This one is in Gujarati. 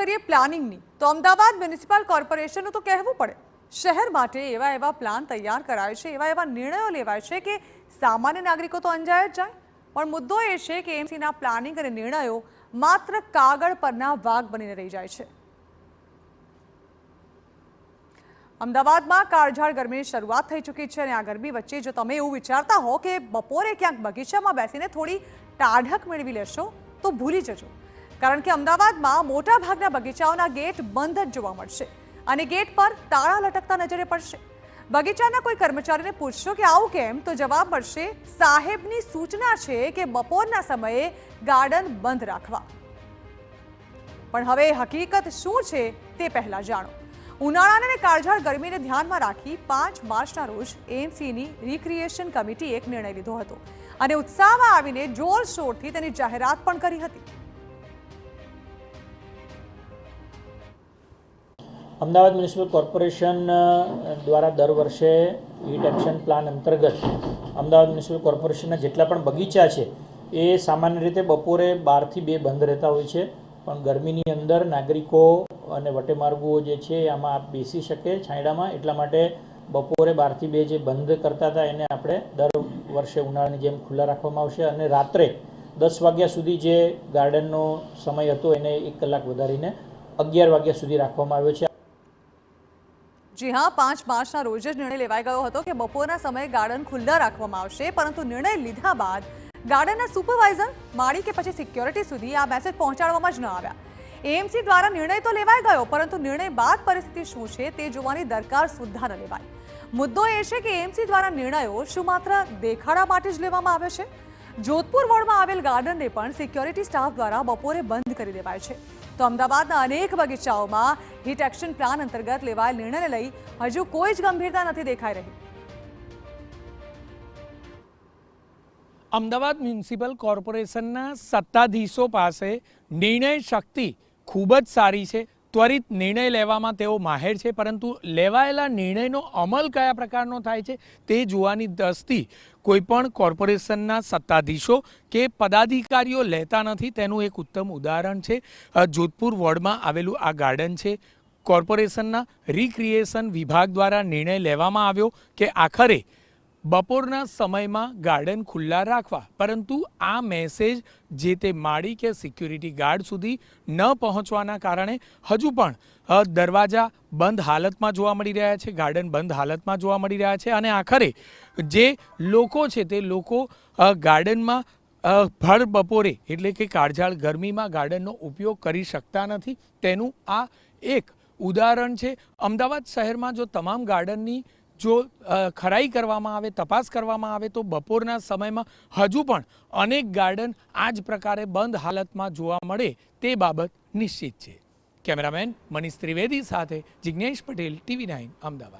કરીએ પ્લાનિંગની તો અમદાવાદ મ્યુનિસિપલ કોર્પોરેશનનું તો કહેવું પડે શહેર માટે એવા પ્લાન તૈયાર કરાય છે, એવા નિર્ણયો લેવાય છે કે સામાન્ય નાગરિકો તો અંજાય જ જાય, પણ મુદ્દો એ છે કે એમસીના પ્લાનિંગ અને નિર્ણયો માત્ર કાગળ પરના વાઘ બનીને રહી જાય છે। અમદાવાદમાં કાળઝાળ ગરમીની શરૂઆત થઈ ચૂકી છે અને આ ગરમી વચ્ચે જો તમે એવું વિચારતા હો કે બપોરે ક્યાંક બગીચામાં બેસીને થોડી ટાઢક મેળવી લેશો તો ભૂલી જજો, કારણ કે અમદાવાદમાં મોટા ભાગના બગીચાઓના ગેટ બંધ જ જોવા મળશે અને ગેટ પર તાળા લટકતા નજરે પડશે। બગીચાના કોઈ કર્મચારીને પૂછશો કે આવું કેમ, તો જવાબ મળશે સાહેબની સૂચના છે કે બપોરના સમયે ગાર્ડન બંધ રાખવા। પણ હવે હકીકત શું છે તે પહેલા જાણો। ઉનાળાને કાળઝાળ ગરમીને ધ્યાનમાં રાખી 5 માર્ચના રોજ એએમસીની રિક્રિએશન કમિટીએ એક નિર્ણય લીધો હતો અને ઉત્સાહમાં આવીને જોરશોરથી તેની જાહેરાત પણ કરી હતી। અમદાવાદ મ્યુનિસિપલ કોર્પોરેશન દ્વારા દર વર્ષે હીટ એક્શન પ્લાન અંતર્ગત અમદાવાદ મ્યુનિસિપલ કોર્પોરેશનના જેટલા પણ બગીચા છે એ સામાન્ય રીતે બપોરે 12 થી 2 બંધ રહેતા હોય છે, પણ ગરમીની અંદર નાગરિકો અને વટેમાર્ગુઓ જે છે આમાં બેસી શકે છાંયડામાં, એટલા માટે બપોરે 12 થી 2 જે બંધ કરતા હતા એને આપણે દર વર્ષે ઉનાળાની જેમ ખુલ્લા રાખવામાં આવશે અને રાત્રે 10 વાગ્યા સુધી જે ગાર્ડનનો સમય હતો એને 1 કલાક વધારીને 11 વાગ્યા સુધી રાખવામાં આવ્યો છે। જી હા, 5 માર્ચના રોજ જ નિર્ણય લેવાઈ ગયો હતો કે બપોરના સમયે ગાર્ડન ખુલ્લા રાખવામાં આવશે, પરંતુ નિર્ણય લીધા બાદ ગાર્ડનના સુપરવાઇઝર, માળી કે પછી સિક્યોરિટી સુધી આ મેસેજ પહોંચાડવામાં જ ન આવ્યા। એએમસી દ્વારા નિર્ણય તો લેવાઈ ગયો, પરંતુ નિર્ણય બાદ પરિસ્થિતિ શું છે તે જોવાની દરકાર સુદ્ધા ન લેવાઈ। મુદ્દો એ છે કે એએમસી દ્વારા નિર્ણયો શું માત્ર દેખાડા માટે જ લેવામાં આવે છે? જોધપુર વોર્ડમાં આવેલ ગાર્ડનને પણ સિક્યોરિટી સ્ટાફ દ્વારા બપોરે બંધ કરી દેવાય છે, તો અમદાવાદના અનેક બગીચાઓમાં હીટ એક્શન પ્લાન અંતર્ગત લેવાયેલ નિર્ણયને લઈ હજુ કોઈ જ ગંભીરતા નથી દેખાઈ રહી। અમદાવાદ મ્યુનિસિપલ કોર્પોરેશનના સત્તાધીશો પાસે નિર્ણય શક્તિ ખૂબ જ સારી છે, ત્વરિત નિર્ણય લેવામાં તેઓ માહેર છે, પરંતુ લેવાયેલા નિર્ણયનો અમલ કયા પ્રકારનો થાય છે તે જોવાની દ્રષ્ટિ કોઈપણ કોર્પોરેશનના સત્તાધીશો કે પદાધિકારીઓ લેતા નથી। તેનું એક ઉત્તમ ઉદાહરણ છે જોધપુર વોર્ડમાં આવેલું આ ગાર્ડન છે। કોર્પોરેશનના રિક્રિએશન વિભાગ દ્વારા નિર્ણય લેવામાં આવ્યો કે આખરે બપોરના સમયમાં ગાર્ડન ખુલ્લા રાખવા, પરંતુ આ મેસેજ જે તે માળી કે સિક્યુરિટી ગાર્ડ સુધી ન પહોંચવાના કારણે હજુ પણ દરવાજા બંધ હાલતમાં જોવા મળી રહ્યા છે, ગાર્ડન બંધ હાલતમાં જોવા મળી રહ્યા છે અને આખરે જે લોકો છે તે લોકો ગાર્ડનમાં ભર બપોરે એટલે કે કાળઝાળ ગરમીમાં ગાર્ડનનો ઉપયોગ કરી શકતા નથી। તેનું આ એક ઉદાહરણ છે। અમદાવાદ શહેરમાં જો તમામ ગાર્ડનની જો ખરાઈ કરવામાં આવે, તપાસ કરવામાં આવે તો બપોરના સમયમાં હજુ પણ અનેક ગાર્ડન આ જ પ્રકારે બંધ હાલતમાં જોવા મળે તે બાબત નિશ્ચિત છે। કેમેરામેન મનીષ ત્રિવેદી સાથે જિગ્નેશ પટેલ, TV9 અમદાવાદ।